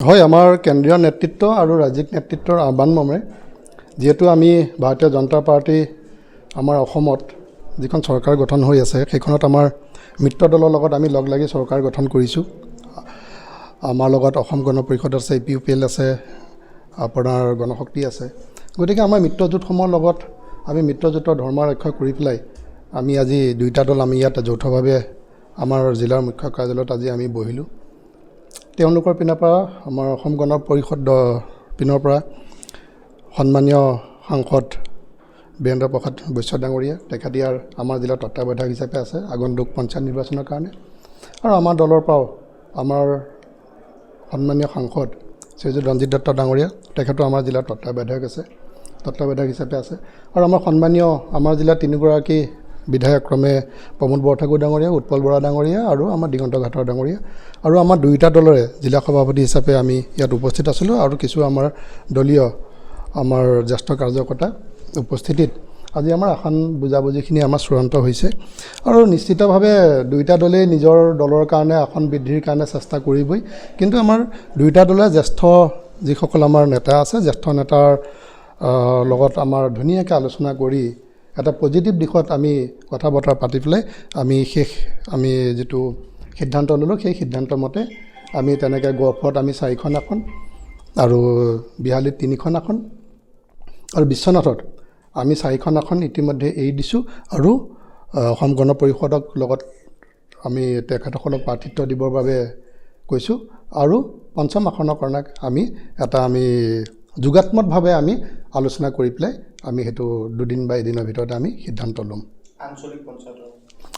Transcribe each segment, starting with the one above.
হয়, আমাৰ কেন্দ্ৰীয় নেতৃত্ব আৰু ৰাজ্যিক নেতৃত্বৰ আহ্বান মৰ্মে যেহেতু আমি ভাৰতীয় জনতা পাৰ্টি আমাৰ অসমত যিখন চৰকাৰ গঠন হৈ আছে সেইখনত আমাৰ মিত্ৰ দলৰ লগত আমি লগ লাগি চৰকাৰ গঠন কৰিছোঁ। আমাৰ লগত অসম গণ পৰিষদ আছে, APUPL আছে, আপোনাৰ গণশক্তি আছে। গতিকে আমাৰ মিত্ৰজোঁটসমূহৰ লগত আমি মিত্ৰজোঁটৰ ধৰ্ম ৰক্ষা কৰি পেলাই আমি আজি দুইটা দল আমি ইয়াত যৌথভাৱে আমাৰ জিলাৰ মুখ্য কাৰ্যালয়ত আজি আমি বহিলোঁ। তেওঁলোকৰ পিনৰ পৰা আমাৰ অসম গণ পৰিষদ পিনৰ পৰা সন্মানীয় সাংসদ বীৰেন্দ্ৰ প্ৰসাদ বৈশ্য ডাঙৰীয়া, তেখেত ইয়াৰ আমাৰ জিলাৰ তত্ত্বাৱধায়ক হিচাপে আছে আগন্তুক পঞ্চায়ত নিৰ্বাচনৰ কাৰণে। আৰু আমাৰ দলৰ পৰাও আমাৰ সন্মানীয় সাংসদ শ্ৰীযুত ৰঞ্জিত দত্ত ডাঙৰীয়া, তেখেতো আমাৰ জিলাৰ তত্ত্বাৱধায়ক হিচাপে আছে। আৰু আমাৰ সন্মানীয় আমাৰ জিলাৰ তিনিগৰাকী বিধায়ক ক্ৰমে প্ৰমোদ বৰঠাকুৰ ডাঙৰীয়া, উৎপল বৰা ডাঙৰীয়া আৰু আমাৰ দিগন্ত ঘাটৰ ডাঙৰীয়া। আৰু আমাৰ দুয়োটা দলৰে জিলা সভাপতি হিচাপে আমি ইয়াত উপস্থিত আছিলোঁ আৰু কিছু আমাৰ দলীয় আমাৰ জ্যেষ্ঠ কাৰ্যকৰ্তা উপস্থিতিত আজি আমাৰ আসন বুজাবুজিখিনি আমাৰ চূড়ান্ত হৈছে। আৰু নিশ্চিতভাৱে দুয়োটা দলেই নিজৰ দলৰ কাৰণে আসন বৃদ্ধিৰ কাৰণে চেষ্টা কৰিবই, কিন্তু আমাৰ দুয়োটা দলে জ্যেষ্ঠ যিসকল আমাৰ নেতা আছে, জ্যেষ্ঠ নেতাৰ লগত আমাৰ ধুনীয়াকৈ আলোচনা কৰি এটা পজিটিভ দিশত আমি কথা বতৰা পাতি পেলাই আমি যিটো সিদ্ধান্ত ল'লোঁ সেই সিদ্ধান্ত মতে আমি তেনেকৈ গহপুৰত আমি 4খন আসন আৰু বিহালীত 3খন আসন আৰু বিশ্বনাথত আমি 4খন আসন ইতিমধ্যে এৰি দিছোঁ। আৰু অসম গণ পৰিষদক লগত আমি তেখেতসকলক প্ৰাৰ্থিত্ব দিবৰ বাবে কৈছোঁ। আৰু 5ম আসনৰ কাৰণে আমি যোগাত্মকভাৱে আমি আলোচনা কৰি পেলাই আমি সেইটো 2 দিন বা এদিনৰ ভিতৰতে আমি সিদ্ধান্ত ল'ম।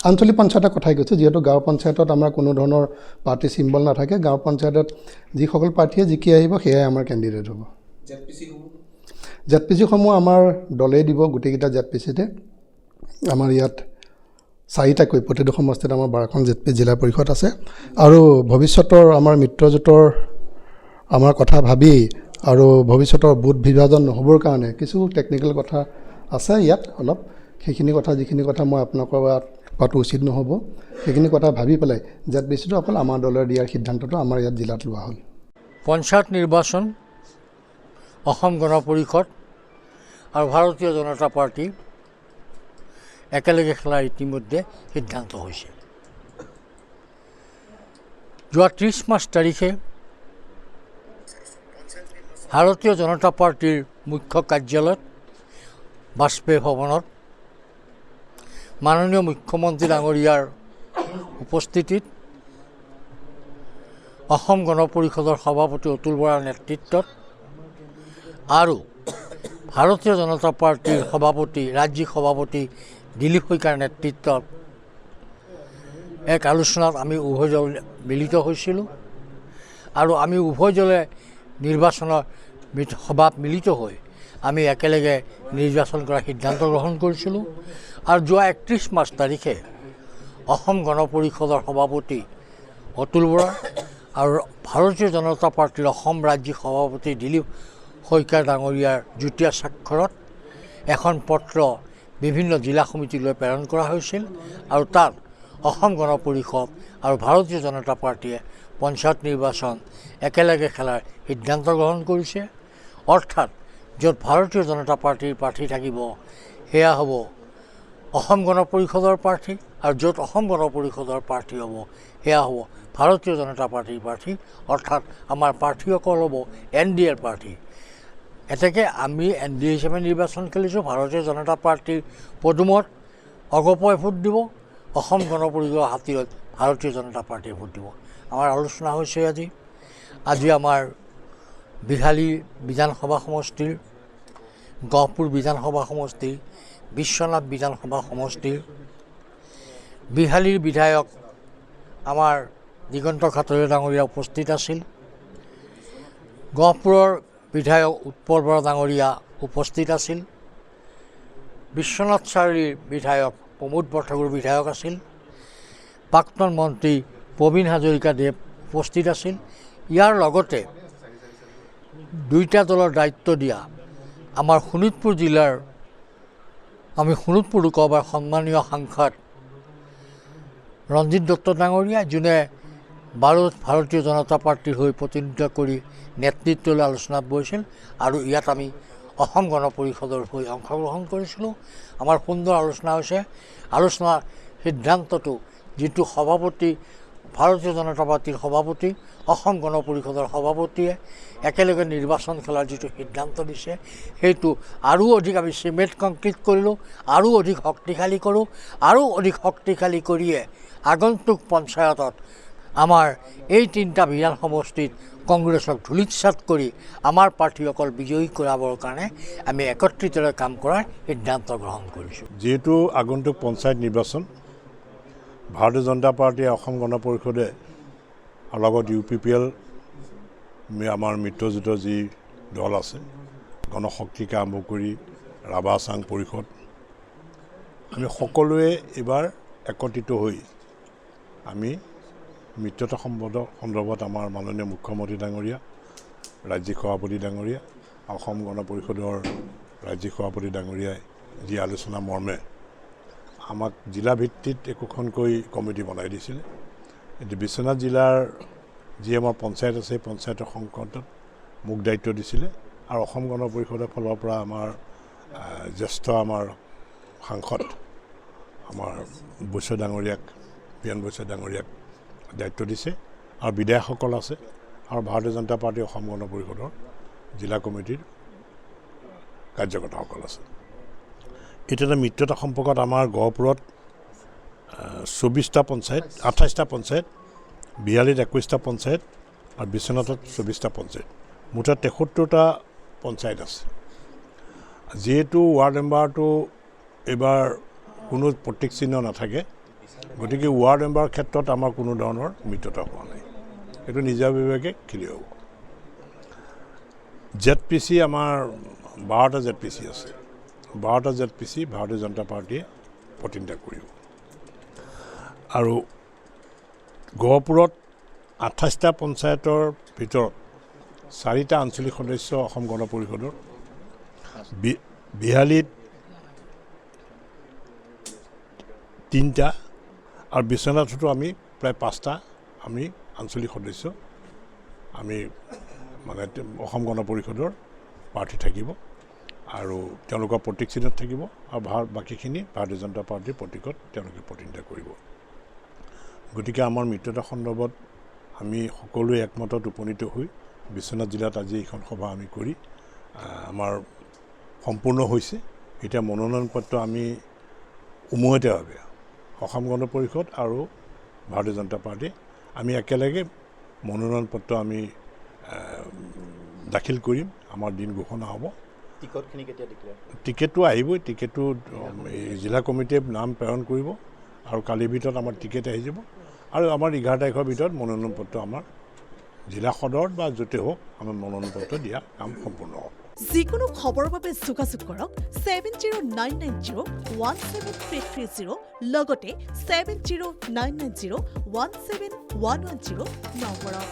আঞ্চলিক পঞ্চায়তৰ কথাই কৈছোঁ, যিহেতু গাঁও পঞ্চায়তত আমাৰ কোনো ধৰণৰ পাৰ্টি চিম্বল নাথাকে। গাঁও পঞ্চায়তত যিসকল প্ৰাৰ্থীয়ে জিকি আহিব সেয়াই আমাৰ কেণ্ডিডেট হ'ব। ZPC-সমূহ আমাৰ দলেই দিব, গোটেইকেইটা ZPC-তে। আমাৰ ইয়াত 4টাকৈ প্ৰতিটো সমষ্টিত আমাৰ 12খন ZPC জিলা পৰিষদ আছে। আৰু ভৱিষ্যতৰ আমাৰ মিত্ৰজোঁটৰ আমাৰ কথা ভাবি আৰু ভৱিষ্যতৰ বুথ বিভাজন নহ'বৰ কাৰণে কিছু টেকনিকেল কথা আছে ইয়াত অলপ, যিখিনি কথা মই আপোনালোকৰ কোৱাটো উচিত নহ'ব, সেইখিনি কথা ভাবি পেলাই ZPC-টো অকল আমাৰ দলৰ দিয়াৰ সিদ্ধান্তটো আমাৰ ইয়াত জিলাত লোৱা হ'ল। পঞ্চায়ত নিৰ্বাচন অসম গণ পৰিষদ আৰু ভাৰতীয় জনতা পাৰ্টি একেলগে খেলাৰ ইতিমধ্যে সিদ্ধান্ত হৈছে। যোৱা 30 মাৰ্চ তাৰিখে ভাৰতীয় জনতা পাৰ্টিৰ মুখ্য কাৰ্যালয়ত বাজপেয়ী ভৱনত মাননীয় মুখ্যমন্ত্ৰী ডাঙৰীয়াৰ উপস্থিতিত অসম গণ পৰিষদৰ সভাপতি অতুল বৰাৰ নেতৃত্বত আৰু ভাৰতীয় জনতা পাৰ্টিৰ ৰাজ্যিক সভাপতি দিলীপ শইকীয়াৰ নেতৃত্বত এক আলোচনাত আমি উভয় দল মিলিত হৈছিলোঁ। আৰু আমি উভয় দলে নিৰ্বাচনৰ সভাত মিলিত হৈ আমি একেলগে নিৰ্বাচন কৰাৰ সিদ্ধান্ত গ্ৰহণ কৰিছিলোঁ। আৰু যোৱা 31 মাৰ্চ তাৰিখে অসম গণ পৰিষদৰ সভাপতি অতুল বৰা আৰু ভাৰতীয় জনতা পাৰ্টিৰ অসম ৰাজ্যিক সভাপতি দিলীপ শইকীয়া ডাঙৰীয়াৰ যুটীয়া স্বাক্ষৰত এখন পত্ৰ বিভিন্ন জিলা সমিতিলৈ প্ৰেৰণ কৰা হৈছিল। আৰু তাত অসম গণ পৰিষদ আৰু ভাৰতীয় জনতা পাৰ্টিয়ে পঞ্চায়ত নিৰ্বাচন একেলগে খেলাৰ সিদ্ধান্ত গ্ৰহণ কৰিছে। অৰ্থাৎ য'ত ভাৰতীয় জনতা পাৰ্টিৰ প্ৰাৰ্থী থাকিব সেয়া হ'ব অসম গণ পৰিষদৰ প্ৰাৰ্থী, আৰু য'ত অসম গণ পৰিষদৰ প্ৰাৰ্থী হ'ব সেয়া হ'ব ভাৰতীয় জনতা পাৰ্টিৰ প্ৰাৰ্থী। অৰ্থাৎ আমাৰ প্ৰাৰ্থীসকল হ'ব NDAৰ প্ৰাৰ্থী। এতেকে আমি NDA হিচাপে নিৰ্বাচন খেলিছোঁ। ভাৰতীয় জনতা পাৰ্টিৰ পদুমত অগপই ভোট দিব, অসম গণ পৰিষদৰ হাতীৰত ভাৰতীয় জনতা পাৰ্টিয়ে ভোট দিব। আমাৰ আলোচনা হৈছে আজি আমাৰ বিহালী বিধানসভা সমষ্টিৰ, গহপুৰ বিধানসভা সমষ্টিৰ, বিশ্বনাথ বিধানসভা সমষ্টিৰ বিহালীৰ বিধায়ক আমাৰ দিগন্ত ঘাটৰে ডাঙৰীয়া উপস্থিত আছিল। গহপুৰৰ বিধায়ক উৎপল বৰা ডাঙৰীয়া উপস্থিত আছিল। বিশ্বনাথ চাৰিআলিৰ বিধায়ক প্ৰমোদ বৰঠাকুৰ বিধায়ক আছিল। প্ৰাক্তন মন্ত্ৰী প্ৰবীণ হাজৰিকাদেৱ উপস্থিত আছিল। ইয়াৰ লগতে দুইটা দলৰ দায়িত্ব দিয়া আমাৰ শোণিতপুৰ জিলাৰ শোণিতপুৰ লোকসভাৰ সন্মানীয় সাংসদ ৰঞ্জিত দত্ত ডাঙৰীয়া, যোনে ভাৰতীয় জনতা পাৰ্টিৰ হৈ প্ৰতিনিধিত্ব কৰি নেতৃত্বলৈ আলোচনাত বহিছিল আৰু ইয়াত আমি অসম গণ পৰিষদৰ হৈ অংশগ্ৰহণ কৰিছিলোঁ। আমাৰ সুন্দৰ আলোচনা হৈছে। আলোচনাৰ সিদ্ধান্তটো যিটো সভাপতি ভাৰতীয় জনতা পাৰ্টিৰ সভাপতি অসম গণ পৰিষদৰ সভাপতিয়ে একেলগে নিৰ্বাচন খেলাৰ যিটো সিদ্ধান্ত দিছে সেইটো আৰু অধিক আমি চিমেণ্ট কংক্ৰিট কৰিলোঁ, আৰু অধিক শক্তিশালী কৰোঁ, আৰু অধিক শক্তিশালী কৰিয়ে আগন্তুক পঞ্চায়তত আমাৰ এই 3টা বিধান সমষ্টিত কংগ্ৰেছক ধূলিসাৎ কৰি আমাৰ প্ৰাৰ্থীসকল বিজয়ী কৰাবৰ কাৰণে আমি একত্ৰিতভাৱে কাম কৰাৰ সিদ্ধান্ত গ্ৰহণ কৰিছোঁ। যিহেতু আগন্তুক পঞ্চায়ত নিৰ্বাচন ভাৰতীয় জনতা পাৰ্টীয়ে অসম গণ পৰিষদে লগত UPPL আমাৰ মিত্ৰজোঁট যি দল আছে গণশক্তিকে আৰম্ভ কৰি ৰাভা চাং পৰিষদ আমি সকলোৱে এইবাৰ একত্ৰিত হৈ আমি মিত্ৰতা সন্দৰ্ভত আমাৰ মাননীয় মুখ্যমন্ত্ৰী ডাঙৰীয়া, ৰাজ্যিক সভাপতি ডাঙৰীয়া, অসম গণ পৰিষদৰ ৰাজ্যিক সভাপতি ডাঙৰীয়াই যি আলোচনা মৰ্মে আমাক জিলা ভিত্তিত একোখনকৈ কমিটি বনাই দিছিলে। এতিয়া বিশ্বনাথ জিলাৰ যি আমাৰ পঞ্চায়ত আছে সেই পঞ্চায়তৰ সংকটত মোক দায়িত্ব দিছিলে আৰু অসম গণ পৰিষদৰ ফালৰ পৰা আমাৰ জ্যেষ্ঠ আমাৰ সাংসদ আমাৰ বৈশ্য ডাঙৰীয়াক পিয়ন বৈশ্য ডাঙৰীয়াক দায়িত্ব দিছে আৰু বিধায়কসকল আছে আৰু ভাৰতীয় জনতা পাৰ্টী অসম গণ পৰিষদৰ জিলা কমিটিৰ কাৰ্যকৰ্তাসকল আছে। এতিয়া মিত্ৰতা সম্পৰ্কত আমাৰ গহপুৰত 24টা পঞ্চায়ত, 28টা পঞ্চায়ত, বিহালীত 21টা পঞ্চায়ত আৰু বিশ্বনাথত 24টা পঞ্চায়ত, মুঠতে 73টা পঞ্চায়ত আছে। যিহেতু ৱাৰ্ড মেম্বাৰটো এইবাৰ কোনো প্ৰতীক চিহ্ন নাথাকে, গতিকে ৱাৰ্ড মেম্বাৰৰ ক্ষেত্ৰত আমাৰ কোনো ধৰণৰ মিত্ৰতা হোৱা নাই, এইটো নিজাববীয়াকৈ খেলি হ'ব। ZPC আমাৰ 12টা ZPC আছে, 12টা ZPC ভাৰতীয় জনতা পাৰ্টীয়ে প্ৰতিনিধিত্ব কৰিব আৰু গহপুৰত 28টা পঞ্চায়তৰ ভিতৰত 4টা আঞ্চলিক সদস্য অসম গণ পৰিষদৰ, বিহালীত 3টা আৰু বিশ্বনাথতো আমি প্ৰায় 5টা আমি আঞ্চলিক সদস্য আমি মানে অসম গণ পৰিষদৰ প্ৰাৰ্থী থাকিব আৰু তেওঁলোকৰ প্ৰতীক চিহ্নত থাকিব আৰু বাকীখিনি ভাৰতীয় জনতা পাৰ্টীৰ প্ৰতীকত তেওঁলোকে প্ৰতিনিধিত্ব কৰিব। গতিকে আমাৰ মিত্ৰতা সন্দৰ্ভত আমি সকলোৱে একমতত উপনীত হৈ বিশ্বনাথ জিলাত আজি এইখন সভা আমি কৰি আমাৰ সম্পূৰ্ণ হৈছে। এতিয়া মনোনয়ন পত্ৰ আমি উমৈহতীয়াভাৱে অসম গণ পৰিষদ আৰু ভাৰতীয় জনতা পাৰ্টী আমি একেলগে মনোনয়ন পত্ৰ আমি দাখিল কৰিম। আমাৰ দিন ঘোষণা হ'ব। টিকেটটো আহিবই, টিকেটটো জিলা কমিটিয়ে নাম প্ৰেৰণ কৰিব আৰু কালিৰ ভিতৰত আমাৰ টিকেট আহি যাব আৰু আমাৰ 11 তাৰিখৰ ভিতৰত মনোনয়ন পত্ৰ আমাৰ জিলা সদৰত বা য'তে হওক আমাৰ মনোনয়ন পত্ৰ দিয়া কাম সম্পূৰ্ণ হ'ব। যিকোনো খবৰৰ বাবে যোগাযোগ কৰক 7099017330 লগতে 7099017110 নম্বৰত।